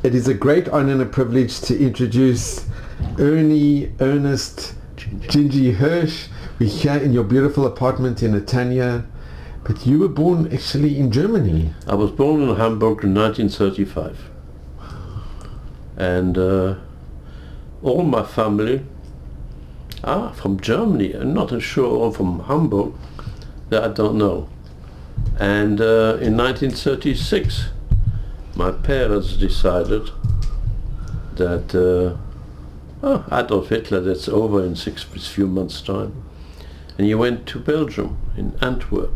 It is a great honor and a privilege to introduce Ernie, Ernest, Gingy Hirsch. We're here in your beautiful apartment in Netanya, but you were born actually in Germany. I was born in Hamburg in 1935, and all my family are from Germany. I'm not sure, or from Hamburg, that I don't know. And in 1936, my parents decided that Adolf Hitler, that's over in a few months' time, and he went to Belgium, in Antwerp.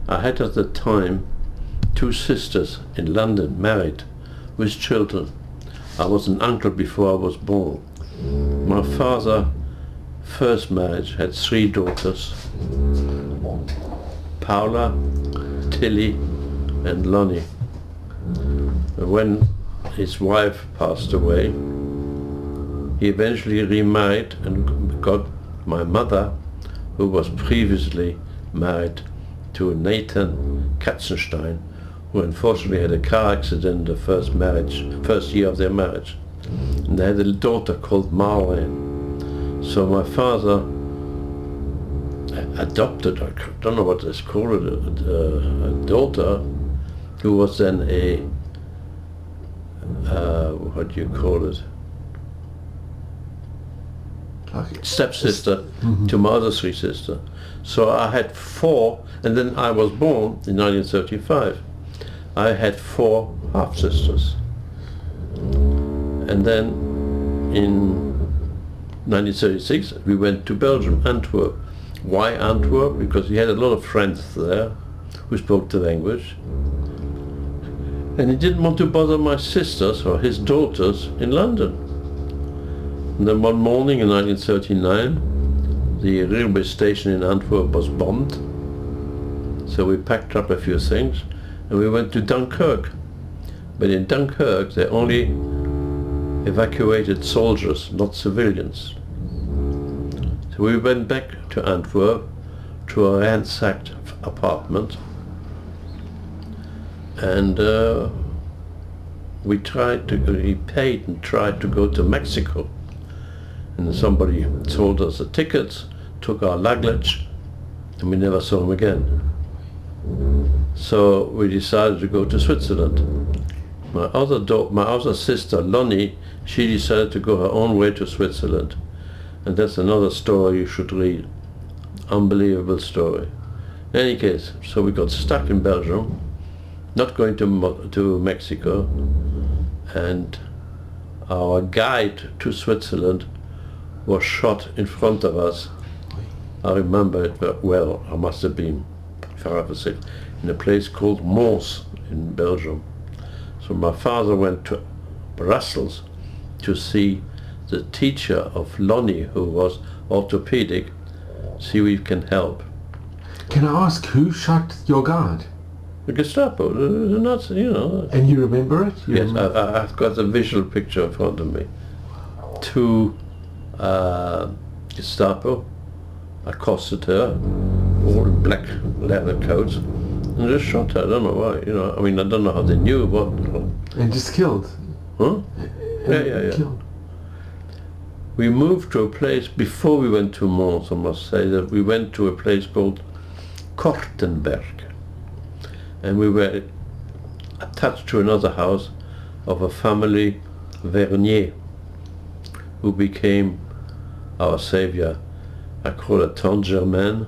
I had at the time 2 sisters in London, married, with children. I was an uncle before I was born. My father's first marriage had 3 daughters, Paula, Tilly, and Lonnie. When his wife passed away, he eventually remarried and got my mother, who was previously married to Nathan Katzenstein, who unfortunately had a car accident the first year of their marriage. And they had a daughter called Marlene. So my father adopted, I don't know what it's called, a daughter who was then a, what do you call it? Stepsister to my other 3 sisters. So I had 4, and then I was born in 1935. I had 4 half-sisters. And then in 1936 we went to Belgium, Antwerp. Why Antwerp? Because he had a lot of friends there who spoke the language. And he didn't want to bother my sisters or his daughters in London. And then one morning in 1939, the railway station in Antwerp was bombed. So we packed up a few things and we went to Dunkirk. But in Dunkirk they only evacuated soldiers, not civilians. So we went back to Antwerp to a ransacked apartment, and we paid and tried to go to Mexico. And somebody sold us the tickets, took our luggage, and we never saw him again. So we decided to go to Switzerland. My other sister, Lonnie, she decided to go her own way to Switzerland. And that's another story you should read. Unbelievable story. In any case, so we got stuck in Belgium, not going to Mexico, and our guide to Switzerland was shot in front of us. I remember it well. I must have been forever sick, in a place called Mons in Belgium. So my father went to Brussels to see the teacher of Lonnie, who was orthopedic, see if we can help. Can I ask who shot your guard? The Gestapo, the Nazis, you know. And you remember it? Yes, I've got the visual picture in front of me. 2 Gestapo accosted her, all in black leather coats, and just shot her. I don't know why, you know. I mean, I don't know how they knew what. And just killed? Huh? Yeah. Killed. We moved to a place, before we went to Mons, I must say, that we went to a place called Kortenberg. And we were attached to another house of a family, Vernier, who became our savior. I call her Tante Germaine,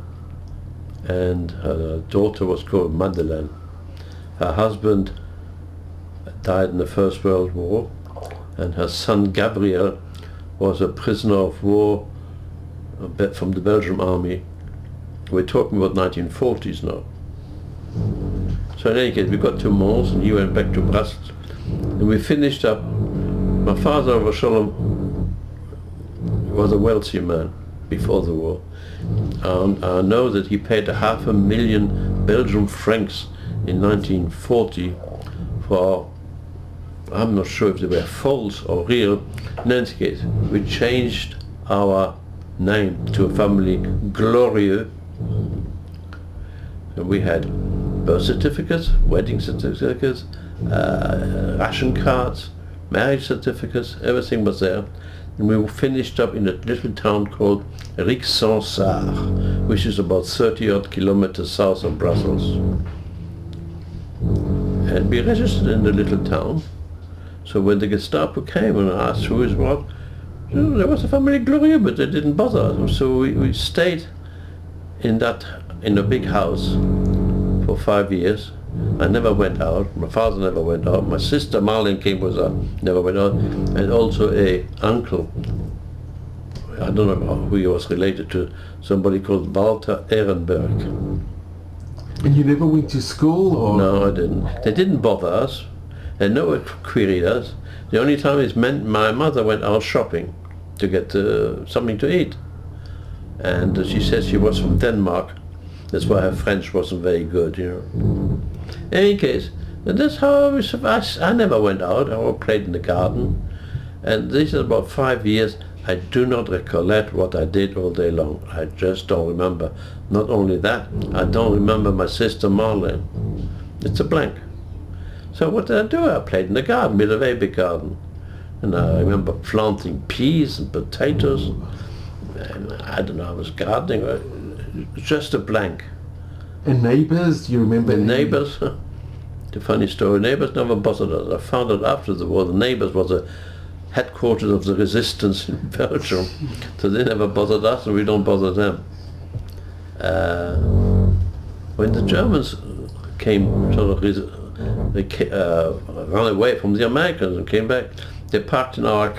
and her daughter was called Madeleine. Her husband died in the First World War, and her son Gabriel was a prisoner of war from the Belgian army. We're talking about 1940s now. So in any case, we got to Mons, and he went back to Brussels, and we finished up. My father was a wealthy man before the war. I know that he paid 500,000 Belgian francs in 1940 for, I'm not sure if they were false or real. In any case, we changed our name to a family Glorieux, and we had birth certificates, wedding certificates, ration cards, marriage certificates, everything was there. And we finished up in a little town called Rixensart, which is about 30 odd kilometers south of Brussels. And we registered in the little town. So when the Gestapo came and asked who is what, there was a family Glorieux, but they didn't bother. So we stayed in a big house for 5 years. I never went out. My father never went out. My sister Marlene came with us, never went out, and also a uncle. I don't know who he was related to. Somebody called Walter Ehrenberg. And you never went to school, or? No, I didn't. They didn't bother us. They never queried us. The only time is my mother went out shopping to get something to eat, and she says she was from Denmark. That's why her French wasn't very good, you know. In any case, that's how we survived. I never went out. I always played in the garden, and this is about 5 years. I do not recollect what I did all day long. I just don't remember. Not only that, I don't remember my sister Marlene. It's a blank. So what did I do? I played in the garden. We had a very big garden. And I remember planting peas and potatoes. And I don't know, I was gardening. Just a blank. And neighbors, do you remember? The neighbors, the funny story, neighbors never bothered us. I found out after the war, the neighbors was a headquarters of the resistance in Belgium. So they never bothered us and we don't bother them. When the Germans came, they ran away from the Americans and came back, they parked in our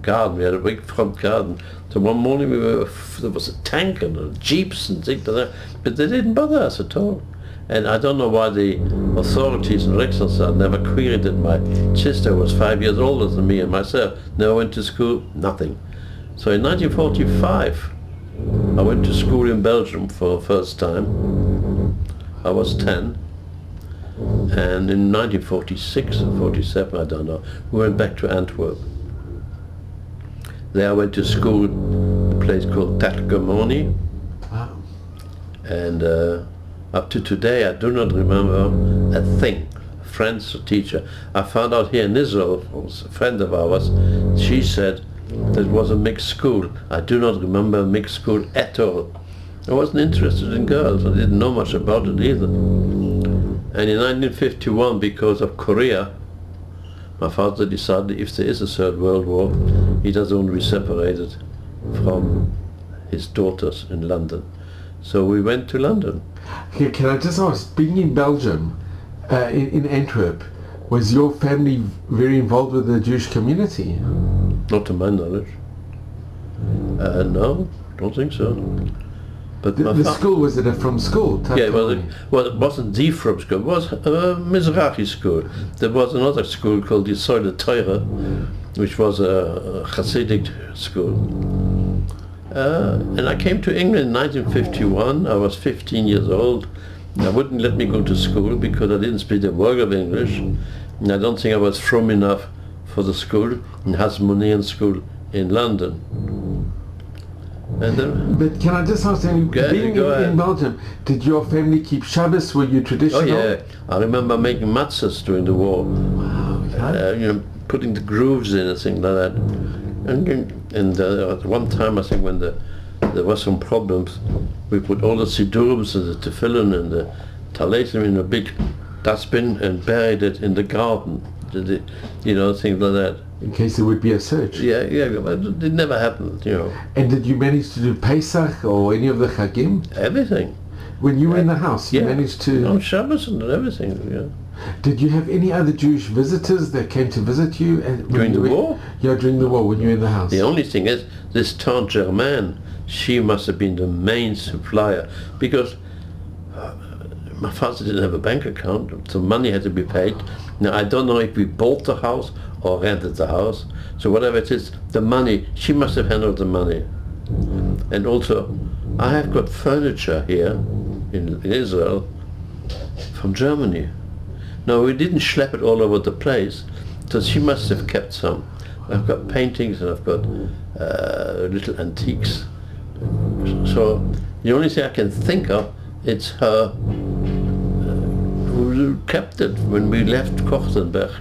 garden. We had a big front garden. So one morning there was a tank and jeeps and things like that, but they didn't bother us at all. And I don't know why the authorities in Rixensart never queried it. My sister was 5 years older than me and myself, never went to school, nothing. So in 1945, I went to school in Belgium for the first time. I was 10. And in 1946 or 47, I don't know, we went back to Antwerp. There I went to school in a place called Targemoni. Wow. And up to today, I do not remember a thing. A friend, a teacher. I found out here in Israel, it was a friend of ours, she said that it was a mixed school. I do not remember a mixed school at all. I wasn't interested in girls. I didn't know much about it either. And in 1951, because of Korea, my father decided if there is a third world war, he doesn't want to be separated from his daughters in London. So we went to London. Okay, can I just ask, being in Belgium, in Antwerp, was your family very involved with the Jewish community? Not to my knowledge. No, don't think so. But The school, was it a from school? Yeah, it wasn't the from school, it was a Mizrahi school. There was another school called the Säule Teure, which was a Hasidic school. And I came to England in 1951. I was 15 years old. They wouldn't let me go to school because I didn't speak a word of English. And I don't think I was from enough for the school, in Hasmonean school in London. And then, but can I just ask you, being in Belgium, did your family keep Shabbos? Were you traditional? Oh yeah, I remember making matzahs during the war. Wow, okay. Putting the grooves in and things like that. And at one time, I think when there were some problems, we put all the sidurums and the tefillin and the talatim in a big dustbin and buried it in the garden. Things like that. In case there would be a search. Yeah, but it never happened, And did you manage to do Pesach or any of the Chagim? Everything. When you were in the house, you managed to... On Shabbos and everything, yeah. Did you have any other Jewish visitors that came to visit you? During the war? Yeah, during the war, when you were in the house. The only thing is, this Tante Germaine, she must have been the main supplier, because my father didn't have a bank account, so money had to be paid. Now, I don't know if we bought the house or rented the house, so whatever it is, the money, she must have handled the money. And also, I have got furniture here in Israel from Germany. Now, we didn't schlep it all over the place, so she must have kept some. I've got paintings and I've got little antiques. So the only thing I can think of, it's her kept it when we left Kortenberg.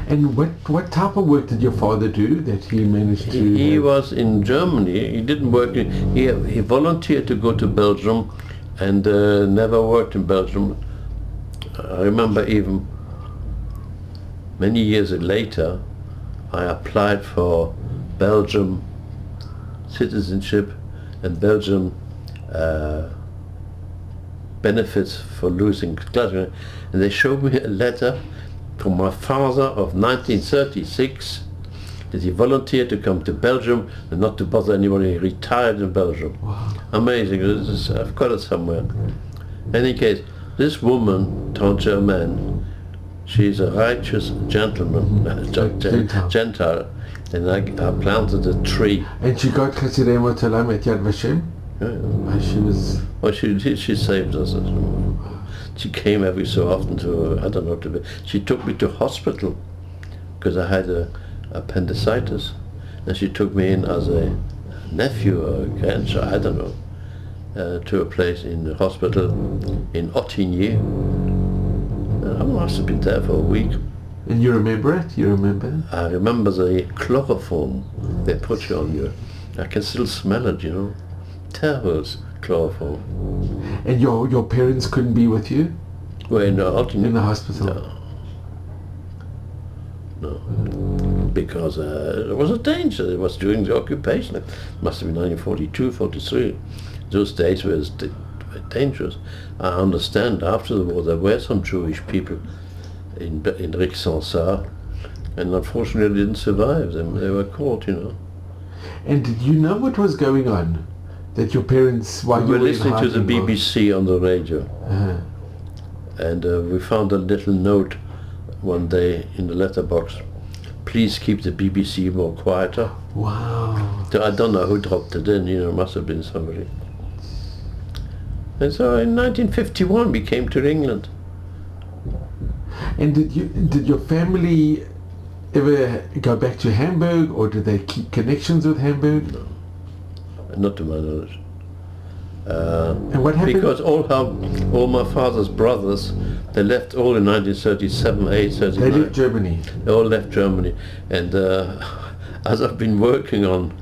And what type of work did your father do that he managed to... He was in Germany. He didn't work. He volunteered to go to Belgium and never worked in Belgium. I remember even many years later, I applied for Belgium citizenship and Belgium benefits for losing Glassman, and they showed me a letter from my father of 1936 that he volunteered to come to Belgium and not to bother anybody. He retired in Belgium. Wow. Amazing. I've got it somewhere. In any case, this woman, Tante Germaine, she's a righteous gentleman, Gentile, and I planted a tree. And she got Chassirema Talam at Yad Vashem? Yeah. She was... Well, she did. She saved us. She came every so often to, I don't know, she took me to hospital because I had a appendicitis, and she took me in as a nephew or a grandchild, I don't know, to a place in the hospital in Ottigny. I must have been there for a week. And you remember it? You remember? I remember the chloroform they put you on you. I can still smell it, you know. Terrible chloroform. And your parents couldn't be with you? Well, in the hospital? No. Because there was a danger. It was during the occupation. It must have been 1942, 43. Those days were dangerous. I understand after the war there were some Jewish people in Rixensart, and unfortunately didn't survive them. They were caught, you know. And did you know what was going on? That your parents, while you were listening to the BBC on the radio, and we found a little note one day in the letterbox. Please keep the BBC more quieter. Wow. So I don't know who dropped it in. You know, it must have been somebody. And so in 1951 we came to England. And did your family ever go back to Hamburg, or did they keep connections with Hamburg? No. Not to my knowledge. And what happened? Because all my father's brothers, they left all in 1937, 8, 39. They left Germany. They all left Germany. And as I've been working on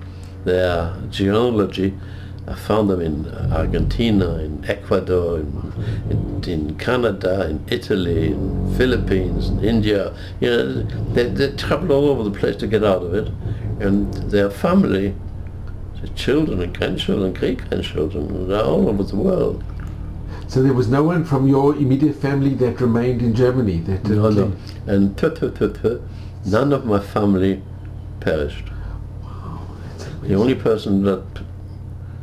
their genealogy, I found them in Argentina, in Ecuador, in Canada, in Italy, in Philippines, in India. You know, they traveled all over the place to get out of it. And their family, children and grandchildren, great-grandchildren, they're all over the world. So there was no one from your immediate family that remained in Germany? No. And none of my family perished. Wow, that's amazing. The only person that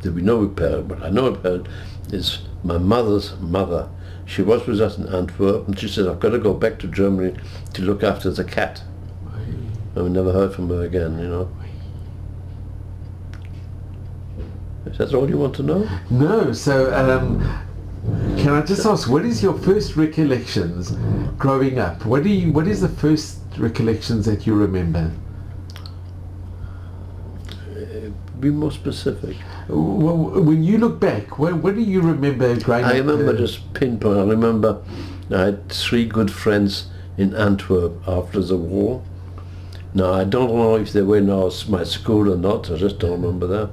we know perished, but I know perished, is my mother's mother. She was with us in Antwerp, and she said, I've got to go back to Germany to look after the cat. And we never heard from her again, you know. Is that all you want to know? No, so can I just ask, what is your first recollections growing up? What is the first recollections that you remember? Be more specific. Well, when you look back, what do you remember growing up? I remember just pinpoint. I remember I had 3 good friends in Antwerp after the war. Now I don't know if they were in my school or not, I just don't remember that.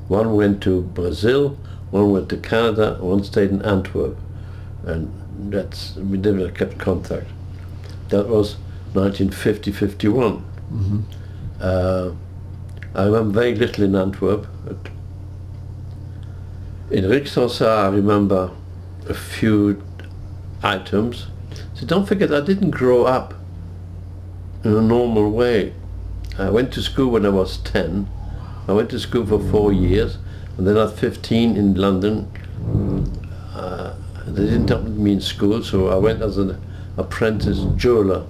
One went to Brazil, one went to Canada, one stayed in Antwerp, and we never kept contact. That was 1950-51. Mm-hmm. I remember very little in Antwerp. But in Rixensart I remember a few items. So don't forget, I didn't grow up in a normal way. I went to school when I was 10. I went to school for 4 years, and then at 15 in London, they didn't have me in school, so I went as an apprentice jeweler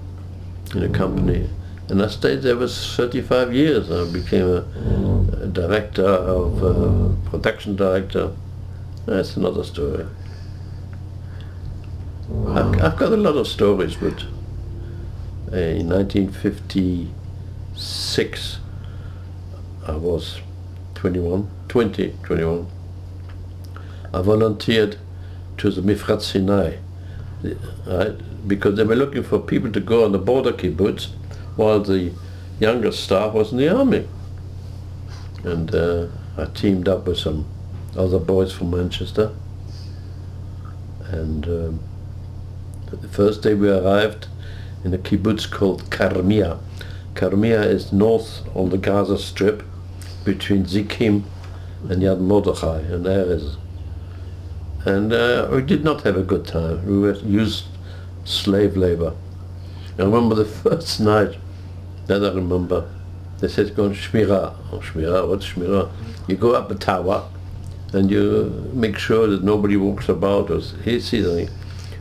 in a company, and I stayed there for 35 years. I became a director of production director. That's another story. I've got a lot of stories, but in 1956. I was 21. I volunteered to the Mifrat Sinai, right? Because they were looking for people to go on the border kibbutz while the younger staff was in the army. And I teamed up with some other boys from Manchester. And the first day we arrived in a kibbutz called Karmia. Karmia is north on the Gaza Strip between Zikim and Yad Mordechai and Erez. And we did not have a good time. We were used slave labor. I remember the first night that I remember, they said go on Shmirah. Oh, Shmirah, what's Shmirah? You go up a tower and you make sure that nobody walks about or sees anything.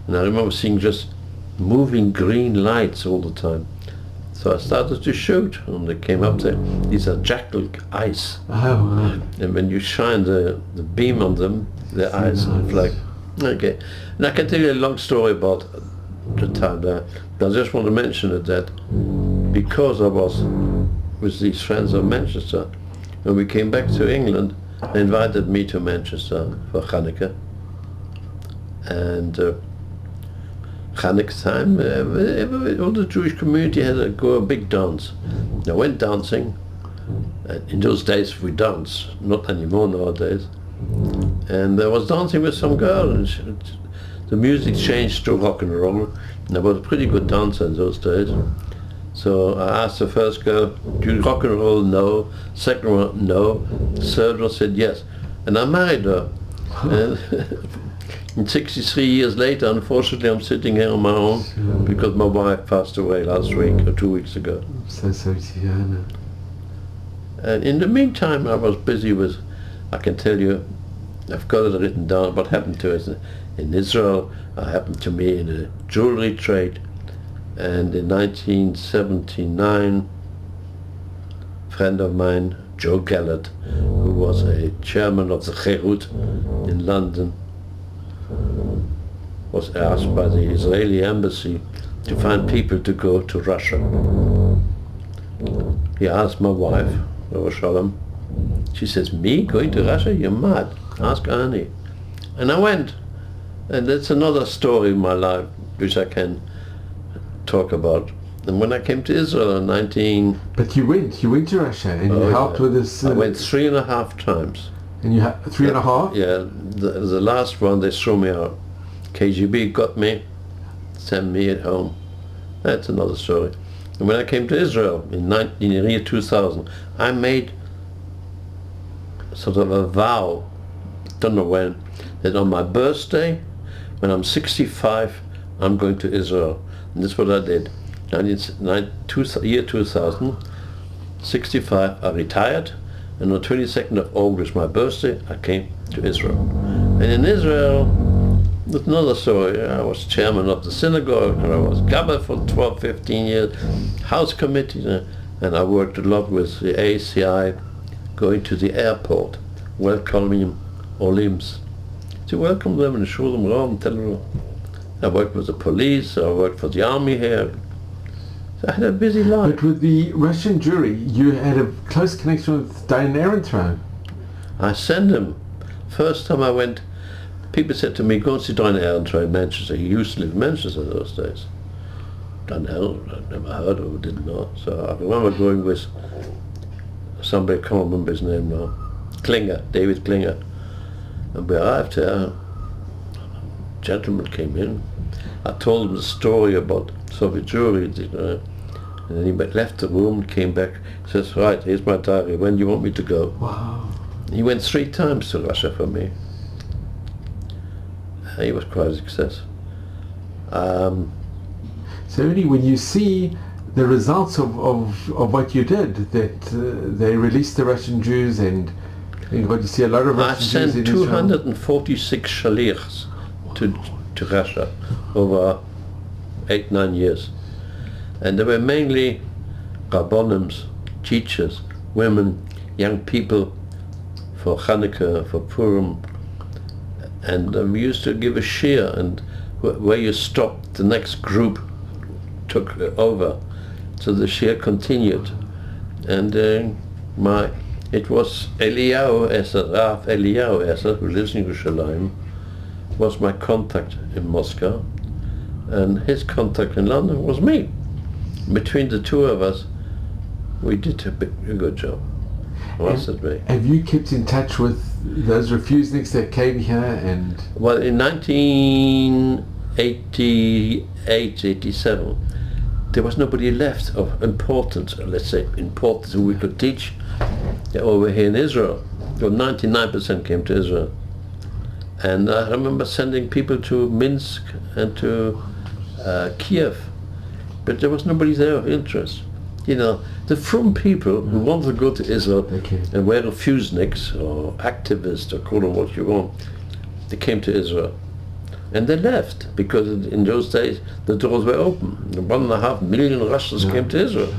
And I remember seeing just moving green lights all the time. So I started to shoot, and they came up there. These are jackal eyes. Oh, wow. And when you shine the beam on them, their eyes reflect. Okay. And I can tell you a long story about the time there. But I just want to mention it that because I was with these friends of Manchester, when we came back to England, they invited me to Manchester for Hanukkah. And Hanukkah time, all the Jewish community had a big dance. I went dancing. In those days we danced, not anymore nowadays. And I was dancing with some girl, and the music changed to rock and roll. And I was a pretty good dancer in those days. So I asked the first girl, do you rock and roll? No. Second one, no. Third one said yes. And I married her. And 63 years later, unfortunately, I'm sitting here on my own because my wife passed away last week or 2 weeks ago. I'm so sorry to hear that. And in the meantime, I was busy with, I can tell you, I've got it written down, what happened to us in Israel, happened to me in the jewelry trade. And in 1979, a friend of mine, Joe Gallett, who was a chairman of the Cherut in London, was asked by the Israeli embassy to find people to go to Russia. He asked my wife, Shalom. She says, me going to Russia? You're mad. Ask Ernie. And I went. And that's another story in my life which I can talk about. And when I came to Israel in 19... But you went to Russia and you helped with this... I went 3.5 times. And you had 3.5? Yeah, the last one they threw me out. KGB got me, sent me at home. That's another story. And when I came to Israel in the year 2000, I made sort of a vow, don't know when, that on my birthday, when I'm 65, I'm going to Israel. And that's what I did. Year 2000, 65, I retired, and on 22nd of August, my birthday, I came to Israel. And in Israel, there's another story. I was chairman of the synagogue, and I was gabber for 12, 15 years, house committee, and I worked a lot with the ACI, going to the airport, welcoming Olims. To welcome them and show them around, tell them. I worked with the police, I worked for the army here. So I had a busy life. But with the Russian Jewry, you had a close connection with Diane Ehrentraut. I sent him. First time I went, people said to me, go and see Diane Ehrentraut in Manchester. He used to live in Manchester those days. Diane Ehrentraut, I'd never heard of, didn't know. So I remember going with somebody, I can't remember his name now, Klinger, David Klinger. And we arrived there, a gentleman came in. I told him the story about Soviet Jewry, and then he left the room, came back, says, right, here's my diary, when do you want me to go? Wow. He went 3 times to Russia for me. He was quite a success. So Ernie, when you see the results of what you did, that they released the Russian Jews and what you see a lot of Russian Jews in Israel. I sent 246 shalichs to Russia over 8-9 years. And they were mainly rabbonims, teachers, women, young people for Hanukkah, for Purim. And we used to give a shir, and where you stopped, the next group took over. So the shir continued. And it was Eliyahu Esser, Rav Eliyahu Esser, who lives in Yerushalayim, was my contact in Moscow. and his contact in London was me. Between the two of us, we did a good job. Must be. Have you kept in touch with those refuseniks that came here? And well, in 1988, 87, there was nobody left of importance, let's say importance, who we could teach over here in Israel. So 99% came to Israel. And I remember sending people to Minsk and to Kiev, but there was nobody there of interest. You know, the from people who wanted to go to Israel and were refuseniks or activists or call them what you want, they came to Israel. And they left because in those days the doors were open. 1.5 million Russians came to Israel.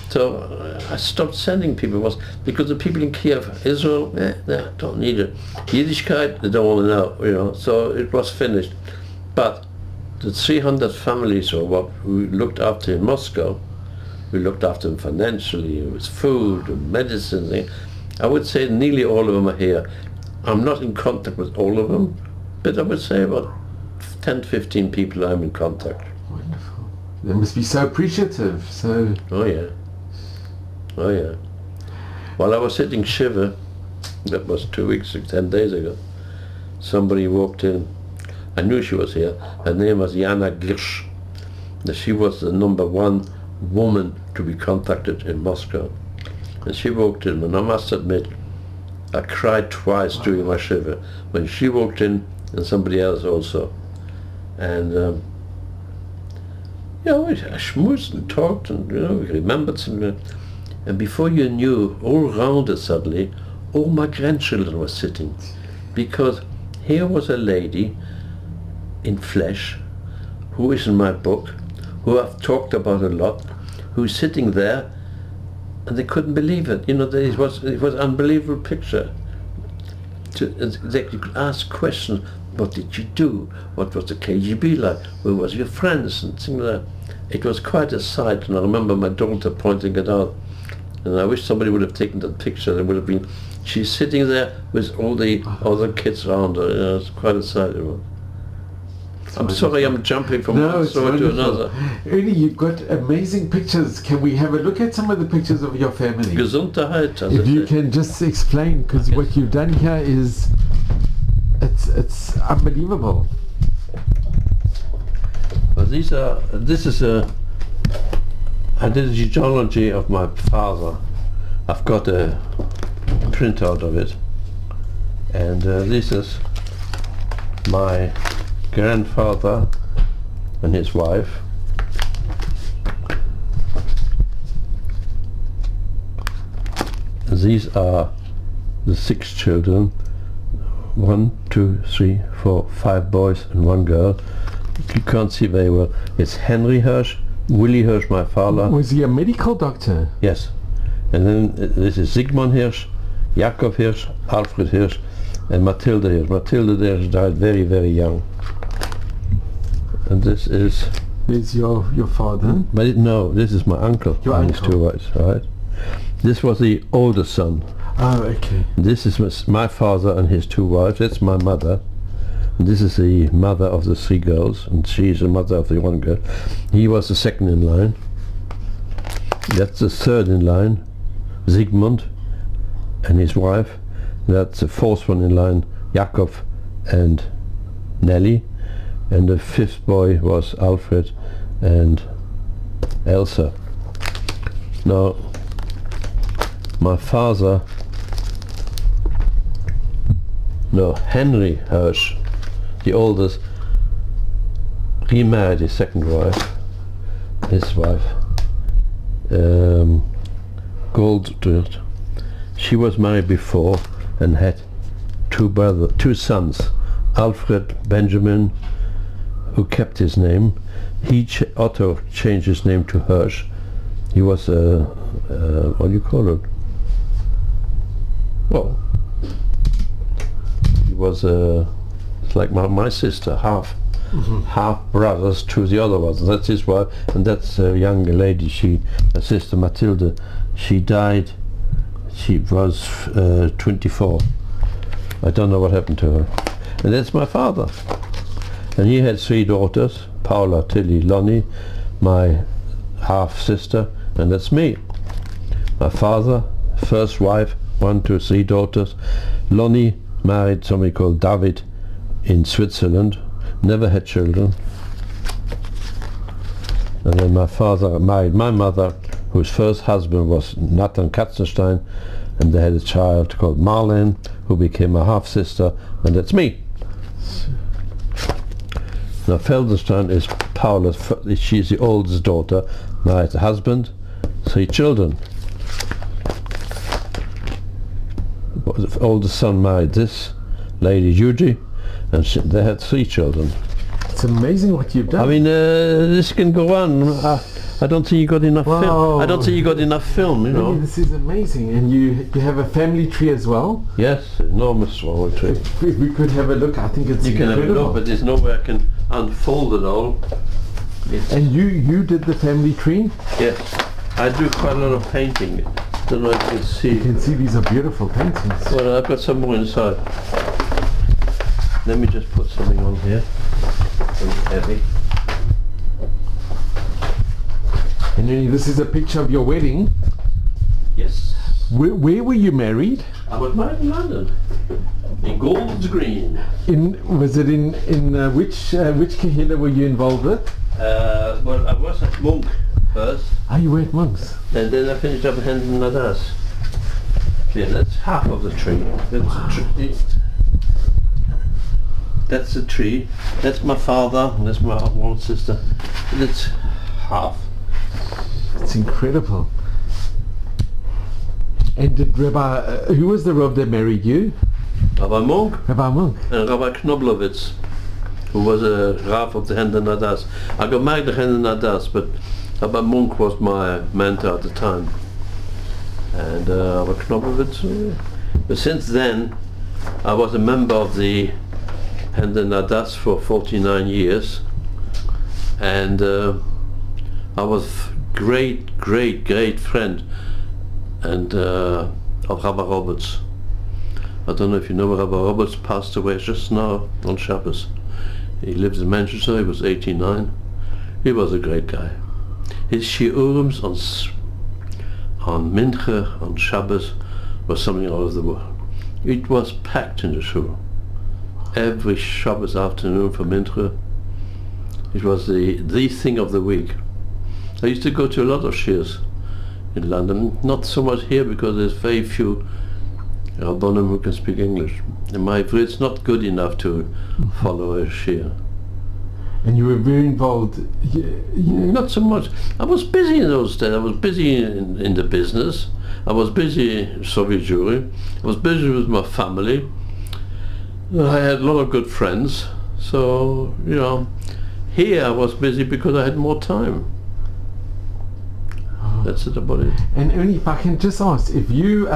So I stopped sending people was because the people in Kiev, Israel, they don't need it. Yiddishkeit, they don't want to know, you know. So it was finished. But the 300 families or what we looked after in Moscow, we looked after them financially, with food and medicine. I would say nearly all of them are here. I'm not in contact with all of them, but I would say about 10 to 15 people I'm in contact. Wonderful. They must be so appreciative. So. Oh yeah. Oh yeah. While I was sitting Shiva, that was 2 weeks, 10 days ago, somebody walked in. I knew she was here. Her name was Jana Hirsch. She was the #1 woman to be contacted in Moscow. And she walked in, and I must admit, I cried twice during my Shiva. When she walked in, and somebody else also. And you know, I schmoozed and talked, and you know, we remembered something. And before you knew, all around us suddenly, all my grandchildren were sitting. Because here was a lady in flesh, who is in my book, who I've talked about a lot, who's sitting there, and they couldn't believe it. You know, it was an unbelievable picture. They could ask questions, what did you do? What was the KGB like? Where was your friends? And things like that. It was quite a sight, and I remember my daughter pointing it out. And I wish somebody would have taken that picture. It would have been, she's sitting there with all the other kids around her. You know, it's quite a sight. I'm sorry, I'm jumping from one story to another. Ernie, you've got amazing pictures. Can we have a look at some of the pictures of your family? Gesundheit. If you can just explain, because what you've done here is, it's unbelievable. Well, I did a genealogy of my father. I've got a printout of it, and this is my grandfather and his wife. These are the 6 children. 1, 2, 3, 4, 5 boys and 1 girl. You can't see very well. It's Henry Hirsch, Willy Hirsch, my father. Was he a medical doctor? Yes. And then this is Sigmund Hirsch, Jakob Hirsch, Alfred Hirsch, and Mathilde Hirsch. Mathilde Hirsch died very, very young. And this is... There's your father? But no, this is my uncle. Your and uncle. his 2 wives, right? This was the oldest son. Oh, okay. This is my father and his 2 wives. That's my mother. And this is the mother of the 3 girls, and she's the mother of the 1 girl. He was the 2nd in line. That's the 3rd in line, Sigmund and his wife. That's the 4th one in line, Jakob and Nelly. And the 5th boy was Alfred and Elsa. Now, my father, Henry Hirsch, the oldest, remarried his 2nd wife, his wife, Goldrirt. She was married before and had 2 sons, Alfred Benjamin, who kept his name. Otto changed his name to Hirsch. He was what do you call it? Well, he was it's like my sister, half brothers to the other ones. That's his wife, and that's a young lady. Her sister Mathilde. She died. She was 24. I don't know what happened to her. And that's my father. And he had 3 daughters, Paula, Tilly, Lonnie, my half-sister, and that's me. My father, first wife, 1, 2, 3 daughters. Lonnie married somebody called David in Switzerland, never had children. And then my father married my mother, whose first husband was Nathan Katzenstein, and they had a child called Marlene, who became a half-sister, and that's me. Now Feldenstein is Paula's, she's the oldest daughter, married a husband, 3 children. The oldest son married this lady, Jewry, and they had 3 children. It's amazing what you've done. I mean, this can go on. I don't think you got enough film. I don't think you got enough film, you know. Really, this is amazing. And you have a family tree as well? Yes, enormous family tree. If we could have a look, I think it's incredible. You can have a look, but there's no way I can unfold it all. And you did the family tree? Yes. I do quite a lot of painting. I don't know if you can see. You can see these are beautiful paintings. Well, I've got some more inside. Let me just put something on here. It's heavy. And Ernie, this is a picture of your wedding. Yes. Where were you married? I was married in London, in Gold's Green. Was it in which kahila were you involved with? Well, I was at Monk first. Ah, you were at Monks. And then I finished up at Hendon Nadas. Yeah, that's half of the tree. That's a tree. That's the tree. That's my father. And that's my one sister. That's half. It's incredible. And did Rabbi, who was the Rav that married you? Rabbi Monk. Rabbi Monk. And Rabbi Knoblowitz, who was a Rav of the Hendon Nadas. I got married to Hendon Nadas, but Rabbi Monk was my mentor at the time. And Rabbi Knoblowitz. But since then, I was a member of the Hendon Nadas for 49 years. And I was great friend and of Rabbi Roberts. I don't know if you know, Rabbi Roberts passed away just now on Shabbos. He lives in Manchester. He was 89. He was a great guy. His shiurums on Mincha, on Shabbos, was something out of the world. It was packed in the shul. Every Shabbos afternoon for Mincha, it was the thing of the week. I used to go to a lot of shiurs in London, not so much here because there's very few Rabbonim who can speak English. And my Ivrit's not good enough to follow a shiur. And you were very involved? Not so much. I was busy in those days. I was busy in the business. I was busy in Soviet Jewry. I was busy with my family. I had a lot of good friends. So, you know, here I was busy because I had more time. That's it about it. And Ernie, if I can just ask, if you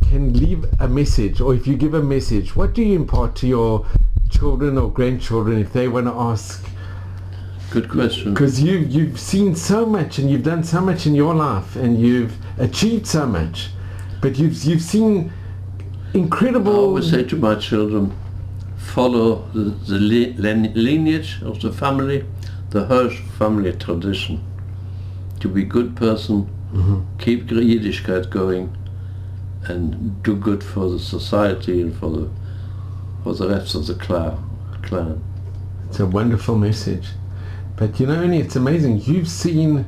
can leave a message, or if you give a message, what do you impart to your children or grandchildren if they want to ask? Good question. Because you've seen so much and you've done so much in your life and you've achieved so much, but you've seen incredible. I always say to my children, follow the lineage of the family, the Hirsch family tradition. To be a good person, keep Yiddishkeit going, and do good for the society and for the rest of the clan. It's a wonderful message. But you know, Ernie, it's amazing. You've seen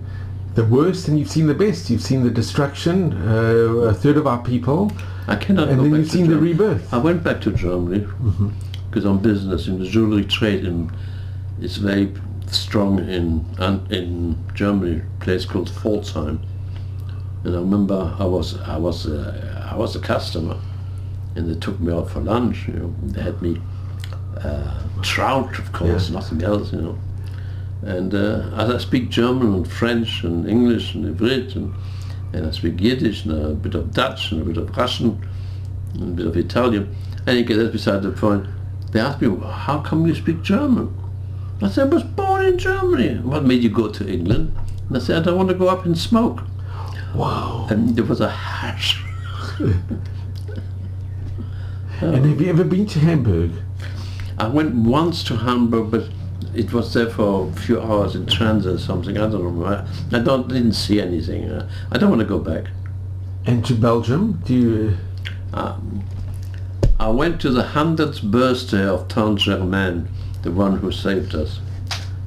the worst and you've seen the best. You've seen the destruction, a third of our people. I cannot and go then back you've to seen Germany. the rebirth. I went back to Germany because I'm business in the jewelry trade, and it's very strong in Germany, a place called Pforzheim. And I remember I was a customer, and they took me out for lunch. You know, they had me trout, of course, nothing else. You know, and as I speak German and French and English and Ivrit and I speak Yiddish and a bit of Dutch and a bit of Russian and a bit of Italian. And you get that beside the point. They asked me, well, how come you speak German? I said, I was born in Germany. What made you go to England? And I said, I don't want to go up and smoke. Wow. And there was a hash. And have you ever been to Hamburg? I went once to Hamburg, but it was there for a few hours in transit or something. I don't know. Didn't see anything. I don't want to go back. And to Belgium? Do you? I went to the 100th birthday of Tante Germaine, the one who saved us.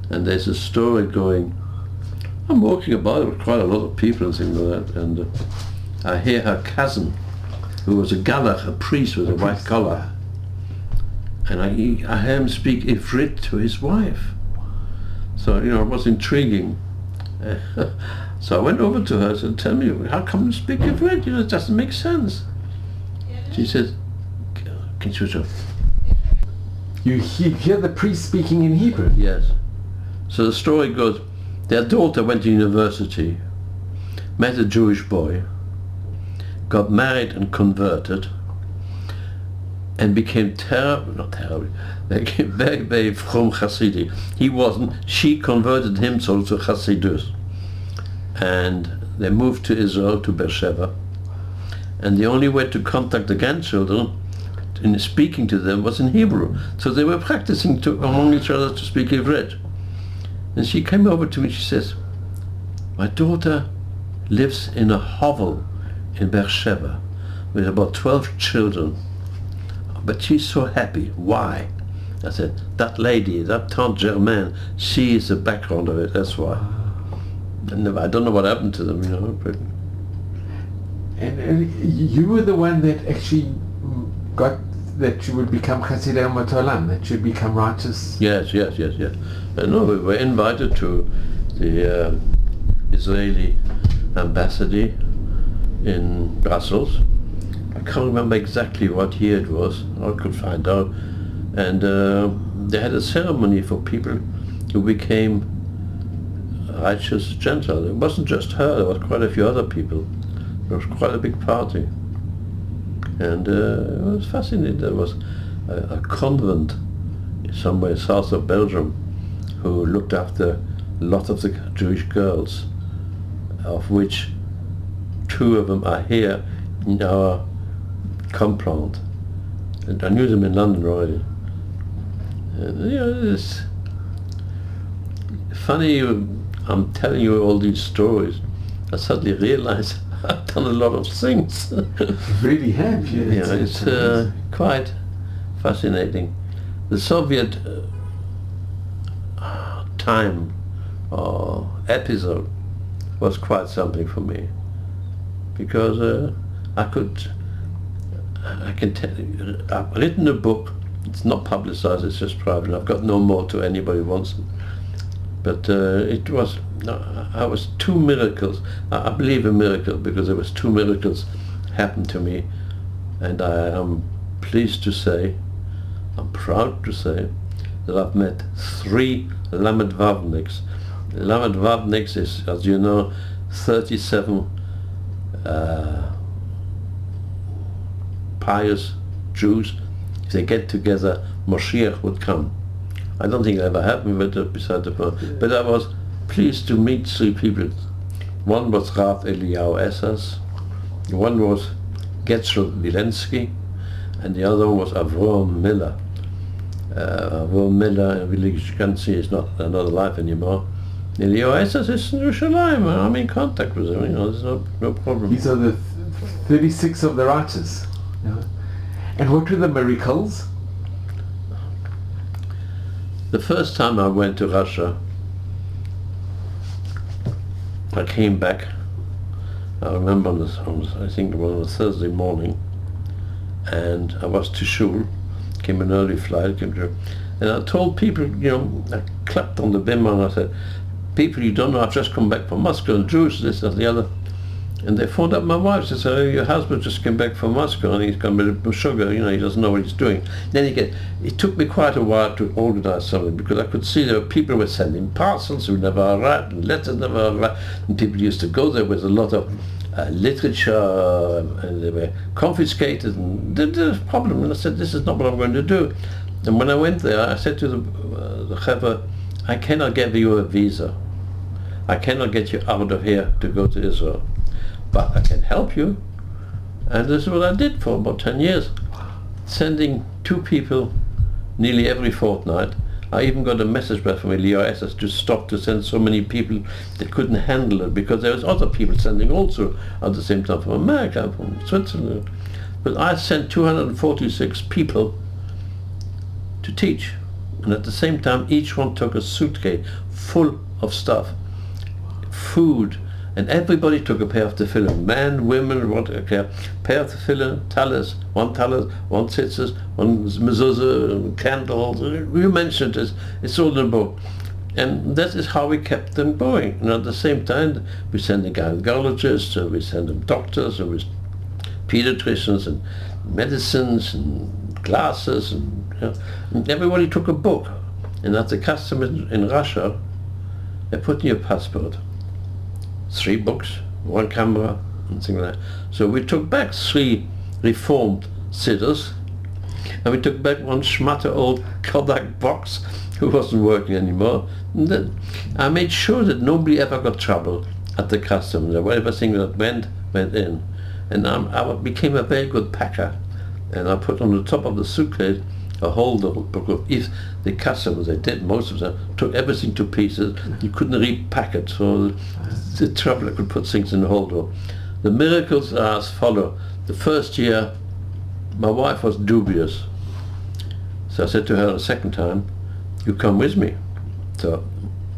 And there's a story going. I'm walking about with quite a lot of people and things like that, and I hear her cousin, who was a galach, a priest with a white collar, and I hear him speak Ifrit to his wife. So, it was intriguing. So I went over to her and said, "Tell me, how come you speak Ifrit? It doesn't make sense." She said, "Can you switch off?" You hear the priest speaking in Hebrew? Yes. So the story goes, their daughter went to university, met a Jewish boy, got married and converted, and became they became very, very from Hasidic. He wasn't, she converted him so to Hasidus. And they moved to Israel, to Beersheba, and the only way to contact the grandchildren in speaking to them was in Hebrew. So they were practicing among each other to speak Hebrew. And she came over to me, she says, "My daughter lives in a hovel in Beersheba with about 12 children, but she's so happy. Why?" I said, "That lady, that Tante Germaine, she is the background of it, that's why." And I don't know what happened to them, but... And you were the one that actually got that you would become Chasidei Umat Olam, that you'd become righteous? Yes. No, we were invited to the Israeli embassy in Brussels. I can't remember exactly what year it was. I could find out. And they had a ceremony for people who became righteous Gentiles. It wasn't just her, there was quite a few other people. It was quite a big party. And it was fascinating. There was a convent somewhere south of Belgium who looked after a lot of the Jewish girls, of which 2 of them are here in our compound. And I knew them in London already. And, it's funny, I'm telling you all these stories, I suddenly realize I've done a lot of things. You really have, yeah. It's quite fascinating. The Soviet time or episode was quite something for me, because I can tell you, I've written a book. It's not publicized, it's just private. I've got no more to anybody who wants it. But I was 2 miracles. I believe a miracle because there was 2 miracles happened to me, and I am pleased to say, I'm proud to say, that I've met 3 Lamed Vavniks. Lamed Vavniks is, as you know, 37 pious Jews. If they get together, Moshiach would come. I don't think it ever happened, but beside the point. But I was pleased to meet 3 people. One was Rav Eliyahu Essas, one was Getzel Wilensky, and the other one was Avrom Miller. Avrom Miller, you can see, is not another life anymore. Eliyahu Essas is in Yerushalayim. I'm in contact with him. There's no problem. These are the 36 of the righteous. Yeah. And what were the miracles? The first time I went to Russia, I came back. I remember I think it was a Thursday morning, and I was to shul, came an early flight, and I told people, I clapped on the bimmer and I said, "People, you don't know, I've just come back from Moscow, and Jews, this and the other." And they phoned up my wife. She said, "Oh, your husband just came back from Moscow and he's got a bit of sugar, he doesn't know what he's doing." Then it took me quite a while to organize something, because I could see there were people who were sending parcels who never arrived, and letters never arrived, and people used to go there with a lot of literature, and they were confiscated, and there's a problem. And I said, "This is not what I'm going to do." And when I went there, I said to the Chevra, "I cannot give you a visa. I cannot get you out of here to go to Israel. But I can help you." And this is what I did for about 10 years. sending 2 people nearly every fortnight. I even got a message back from LEOS to stop to send so many people that couldn't handle it, because there was other people sending also at the same time from America, from Switzerland. But I sent 246 people to teach, and at the same time each one took a suitcase full of stuff, food, and everybody took a pair of tefillin. Men, women, what okay, pair of tefillin, talis, one tzitzis, one mezuzah, candles. You mentioned this. It's all in the book, and that is how we kept them going. And at the same time, we send them gynecologists, and we send them doctors, and we pediatricians, and medicines, and glasses, and everybody took a book. And at the customs in Russia, they put in your passport 3 books, 1 camera, and things like that. So we took back 3 reformed sitters, and we took back 1 schmatter old Kodak box who wasn't working anymore. And then I made sure that nobody ever got trouble at the customs. Everything that went in. And I became a very good packer. And I put on the top of the suitcase a holder, because if the customers, they did most of them, took everything to pieces, you couldn't repack it, so the traveler could put things in the holder. The miracles are as follow. The first year, my wife was dubious, so I said to her the second time, you come with me. So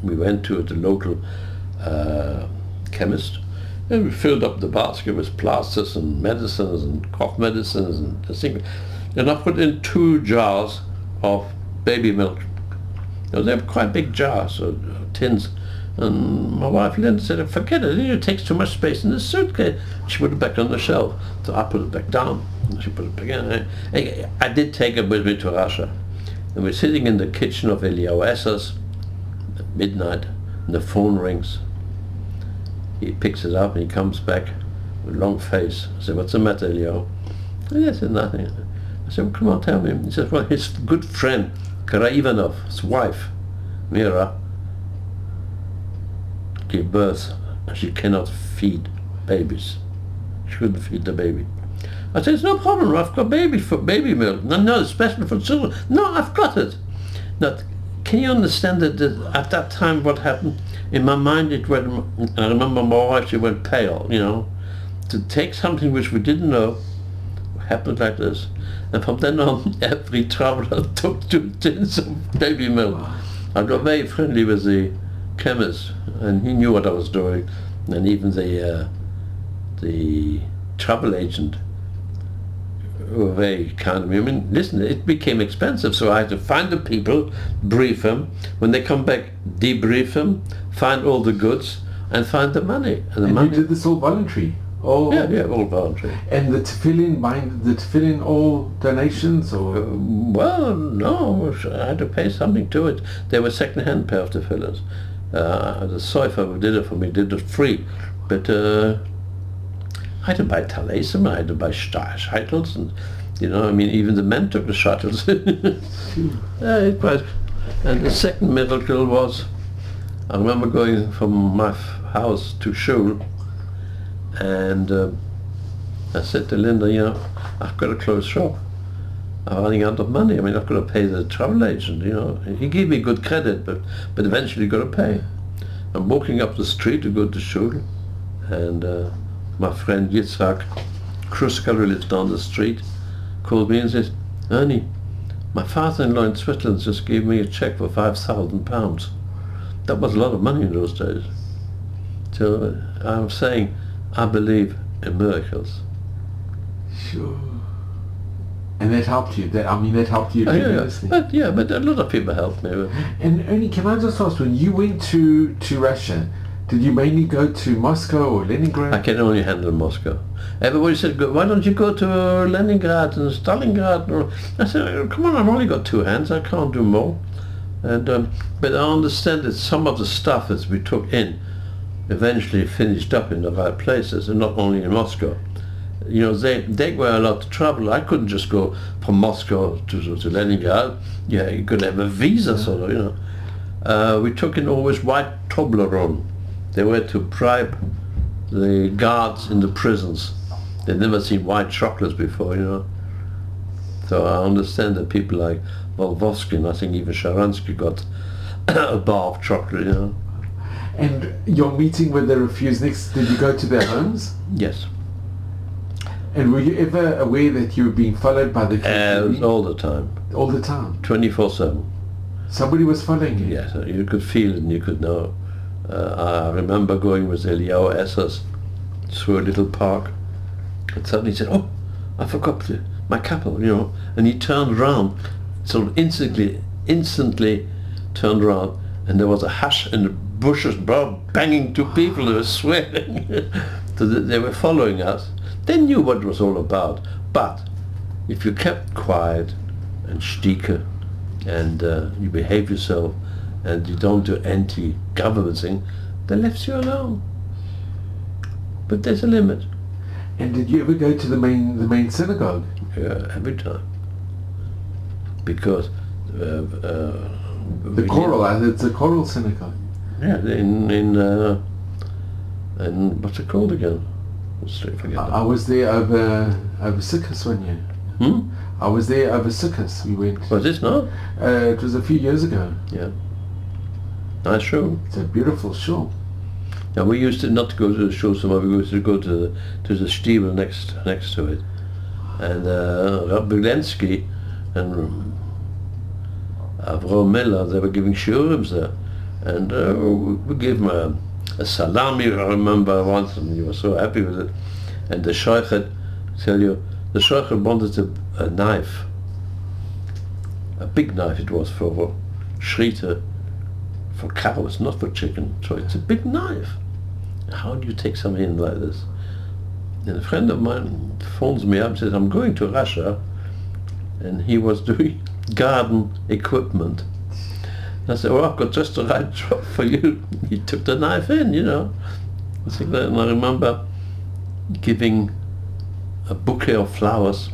we went to the local chemist, and we filled up the basket with plasters and medicines and cough medicines and the thing. And I put in 2 jars of baby milk. They were quite big jars, or tins. And my wife Linda said, forget it, it takes too much space in the suitcase. She put it back on the shelf. So I put it back down, and she put it back in. I did take it with me to Russia. And we're sitting in the kitchen of Elios's at midnight, and the phone rings. He picks it up and he comes back with a long face. I said, what's the matter, Elio? And I said, nothing. I said, well, come on, tell me. He said, well, his good friend, Karaivanov, his wife, Mira, gave birth, and she cannot feed babies. She couldn't feed the baby. I said, it's no problem, I've got baby milk. No, it's special for children. No, I've got it. Now, can you understand that at that time what happened? In my mind it went, I remember my wife, she went pale, to take something which we didn't know, happened like this. And from then on, every traveler took 2 tins of baby milk. I got very friendly with the chemist, and he knew what I was doing. And even the travel agent were very kind of me. I mean, listen, it became expensive, so I had to find the people, brief them. When they come back, debrief them, find all the goods, and find the money. And money. you did this all voluntary? All all voluntary. And the tefillin, all donations, or? Well, no, I had to pay something to it. They were second-hand pair of tefillins. The soifer who did it for me did it free, but I had to buy talesim, I had to buy scheitels, and even the men took the scheitels. It was. And the second miracle was, I remember going from my house to shul, and I said to Linda, I've got to close shop. I'm running out of money. I mean, I've got to pay the travel agent, He gave me good credit, but eventually got to pay. I'm walking up the street to go to shul, and my friend Yitzhak Kruskal, who lives down the street, called me and says, Ernie, my father-in-law in Switzerland just gave me a check for £5,000. That was a lot of money in those days. So I'm saying, I believe in miracles. Sure. And that helped you. That helped you tremendously. But a lot of people helped me. And Ernie, can I just ask, when you went to Russia, did you mainly go to Moscow or Leningrad? I can only handle Moscow. Everybody said, why don't you go to Leningrad and Stalingrad? I said, come on, I've only got 2 hands, I can't do more. And but I understand that some of the stuff that we took in eventually finished up in the right places, and not only in Moscow. They were allowed to travel. I couldn't just go from Moscow to Leningrad. Yeah, you could have a visa, sort of, We took in always white Toblerone. They were to bribe the guards in the prisons. They'd never seen white chocolates before, So I understand that people like Volvosky, and I think even Sharansky got a bar of chocolate, you know. And your meeting with the refuseniks, did you go to their homes? Yes. And were you ever aware that you were being followed by the KGB? All the time. All the time? 24/7. Somebody was following you? Yes, you could feel it and you could know. I remember going with Eliyahu Essers through a little park, and suddenly he said, "Oh, I forgot my capo," you know, and he turned around, sort of instantly turned around, and there was a hush in the bushes, banging to people who were swearing. So they were following us. They knew what it was all about, but if you kept quiet and stieke, and you behave yourself, and you don't do anti-government thing, they left you alone. But there's a limit. And did you ever go to the main synagogue? Yeah, every time. Because the choral, it's a choral synagogue. Yeah, in what's it called again? I was there over Sukkot one year. I was there over Sukkot. We went. Was this now? It was a few years ago. Yeah. Nice show. It's a beautiful show. Yeah, we used to not to go to the show so much. We used to go to the Stiebel next to it, and Belensky and Avram Miller, they were giving shiurims there, and we gave him a salami. I remember once, and he was so happy with it. And the shochet, the shochet wanted a knife, a big knife. It was for shrita, for cows, not for chicken. So it's a big knife. How do you take something in like this? And a friend of mine phones me up and says, "I'm going to Russia," and he was doing garden equipment. I said, "Oh, I've got just the right job for you." He took the knife in, you know. And I remember giving a bouquet of flowers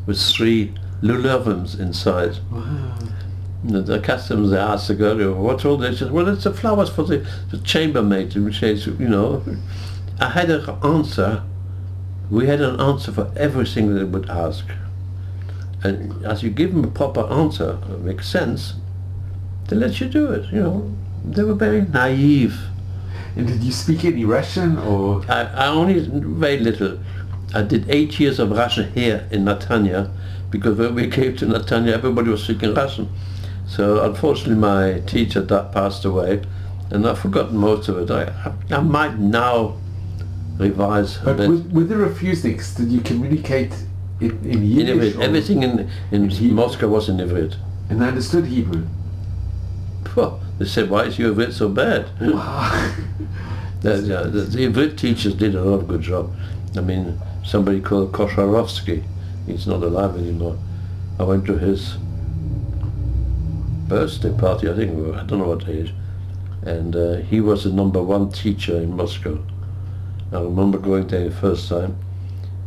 with 3 lulavims inside. Wow. The customs, they asked the girl, "What's all this?" She said, "Well, it's the flowers for the chambermaid." And she says, you know, I had an answer. We had an answer for everything that they would ask. And as you give them a proper answer, it makes sense, they let you do it, you know. They were very naive. And did you speak any Russian, or? I only very little. I did 8 years of Russian here in Netanya, because when we came to Netanya, everybody was speaking Russian. So unfortunately my teacher passed away, and I've forgotten most of it. I might now revise a But bit. with the refuseniks, did you communicate in Yiddish? Everything in Moscow was in Ivrit. And they understood Hebrew? Well, they said, "Why is your Ivrit so bad?" Wow. The Ivrit teachers did a lot of good job. I mean, somebody called Kosharovsky, he's not alive anymore. I went to his birthday party, I think, I don't know what age, and he was the #1 teacher in Moscow. I remember going there the first time,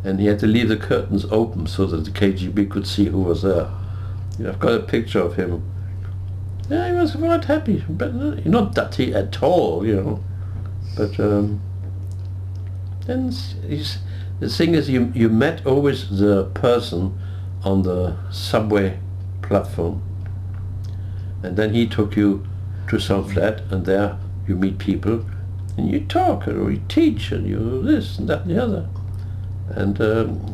and he had to leave the curtains open so that the KGB could see who was there. I've got a picture of him. Yeah, he was quite happy, but not dirty at all, you know. But then the thing is, you met always the person on the subway platform, and then he took you to some flat, and there you meet people, and you talk, or you teach, and you this and that and the other. And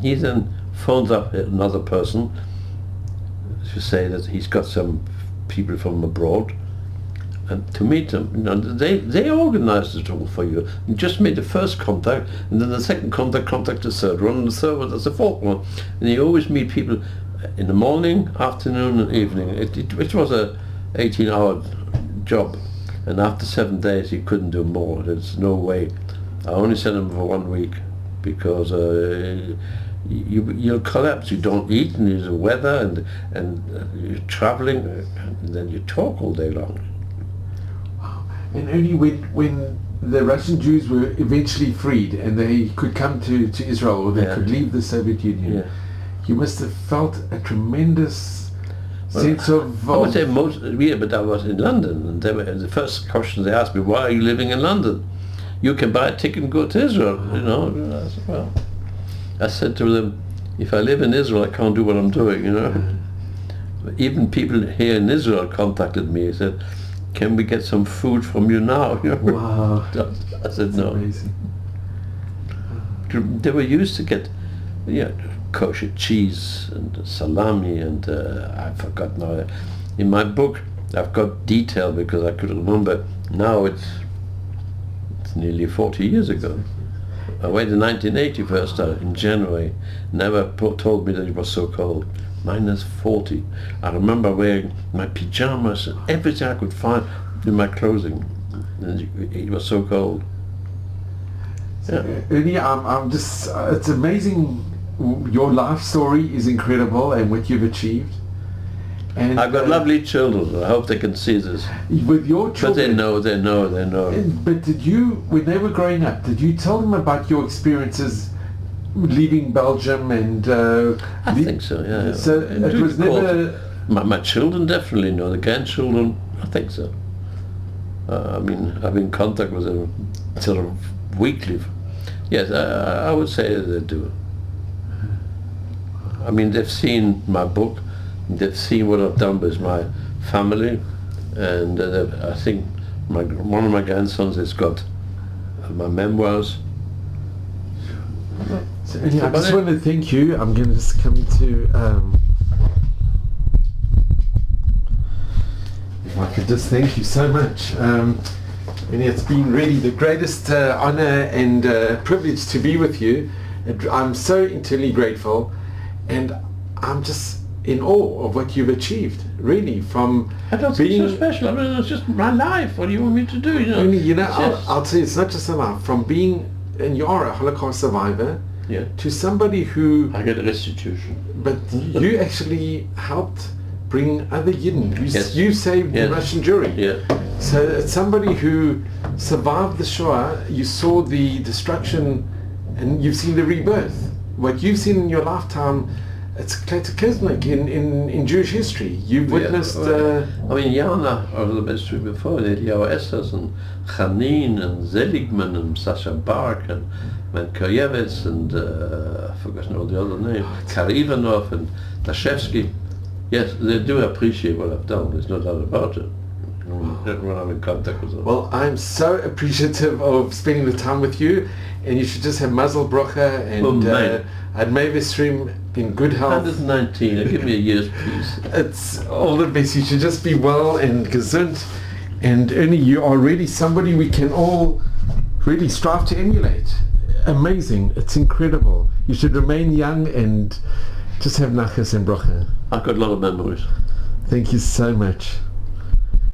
he then phones up another person to say that he's got some people from abroad, and to meet them. You know, they organized it all for you. You just made the first contact, and then the second contact the third one, and the third one, the fourth one. And you always meet people in the morning, afternoon, and evening. It was a 18-hour job, and after 7 days you couldn't do more. There's no way. I only sent them for 1 week, because you'll collapse. You don't eat, and there's the weather, and you're traveling, and then you talk all day long. Wow. And only when the Russian Jews were eventually freed and they could come to Israel, or they could leave the Soviet Union, you must have felt a tremendous sense of... I would say most, but I was in London, and the first question they asked me, "Why are you living in London? You can buy a ticket and go to Israel," you know. I said, well, I said to them, if I live in Israel, I can't do what I'm doing, you know. Even people here in Israel contacted me and said, can we get some food from you now? You know? Wow. I said, That's no. amazing. They were used to get, kosher cheese and salami and I forgot now. In my book, I've got detail because I could remember. Now it's nearly 40 years ago. I went in 1980 first in January. Never told me that it was so cold. -40. I remember wearing my pajamas and everything I could find in my clothing. And it was so cold. Yeah. Ernie, I'm just, it's amazing. Your life story is incredible and what you've achieved. And I've got lovely children. I hope they can see this. With your children. But they know. But did you, when they were growing up, did you tell them about your experiences leaving Belgium and... I think so, yeah. So it was never... My children definitely know. The grandchildren, I think so. I mean, I'm in contact with them sort of weekly. Yes, I would say they do. I mean, they've seen my book. They've seen what I've done with my family, and I think one of my grandsons has got my memoirs. So, I just want to thank you. I'm going to just come to... if I could just thank you so much. And it's been really the greatest honor and privilege to be with you. I'm so eternally grateful, and I'm just in awe of what you've achieved, really, from I don't think so special. I mean, it's just my life. What do you want me to do? I'll tell you, it's not just a life. From being, and you are a Holocaust survivor, to somebody who... I get a restitution. But you actually helped bring other Yidden. You saved the Russian Jewry. Yeah. So it's somebody who survived the Shoah. You saw the destruction, and you've seen the rebirth. What you've seen in your lifetime, it's cataclysmic in Jewish history. You've witnessed... I mean, Jana over the history before, the Eliyahu Esters and Chanin and Seligman and Sasha Bark and Menkoyevitz and I've forgotten all the other names, Karivanov and Lashevsky. Yes, they do appreciate what I've done. There's no doubt about it. When I'm in contact with them. Well, I'm so appreciative of spending the time with you, and you should just have Mazel Bracha and Ad Mevestrim in good health. 119, give me a year's peace. It's all the best. You should just be well and gesund. And Ernie, you are really somebody we can all really strive to emulate. Amazing. It's incredible. You should remain young and just have nachas and bracha. I've got a lot of memories. Thank you so much.